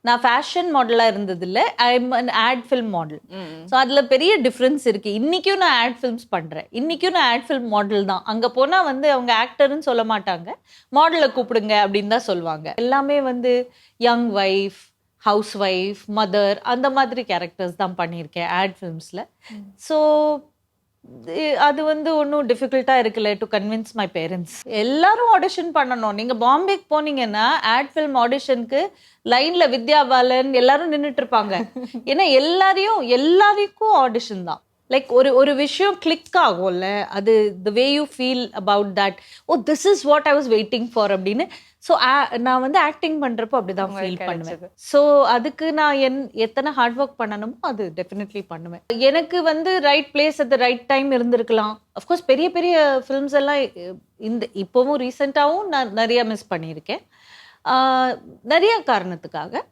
நான் ஃபேஷன் மாடலாக இருந்ததில்ல, I am an ad film model. So அதில் பெரிய டிஃப்ரென்ஸ் இருக்குது. இன்றைக்கும் நான் ஆட் ஃபில்ம்ஸ் பண்ணுறேன், இன்றைக்கும் நான் ஆட் ஃபில்ம் மாடல் தான். அங்கே போனால் வந்து அவங்க ஆக்டர்னு சொல்ல மாட்டாங்க, மாடலை கூப்பிடுங்க அப்படின்னு தான் சொல்லுவாங்க. எல்லாமே வந்து young wife, house wife, mother, அந்த மாதிரி கேரக்டர்ஸ் தான் பண்ணியிருக்கேன் ஆட் ஃபில்ம்ஸில். ஸோ அது வந்து ஒன்றும் டிஃபிகல்ட்டாக இருக்குல்ல டு கன்வின்ஸ் மை பேரண்ட்ஸ். எல்லாரும் ஆடிஷன் பண்ணணும். நீங்கள் பாம்பேக்கு போனீங்கன்னா ஆட் ஃபில்ம் ஆடிஷனுக்கு லைனில் வித்யா பாலன் எல்லாரும் நின்றுட்டு இருப்பாங்க. ஏன்னா எல்லாருக்கும் ஆடிஷன் தான். லைக் ஒரு விஷயம் கிளிக் ஆகும்ல, அது the way you feel about that, oh this is what I was waiting for அப்படின்னு. ஸோ நான் வந்து ஆக்டிங் பண்ணுறப்போ அப்படி தான் ஃபீல் பண்ணுவேன். ஸோ அதுக்கு நான் எத்தனை ஹார்ட் ஒர்க் பண்ணணுமோ அது டெஃபினெட்லி பண்ணுவேன். எனக்கு வந்து right place at the right time இருந்திருக்கலாம். அஃப்கோர்ஸ் பெரிய பெரிய ஃபிலிம்ஸ் எல்லாம் இப்போவும் ரீசெண்டாகவும் நான் நிறைய மிஸ் பண்ணியிருக்கேன், நிறைய காரணத்துக்காக.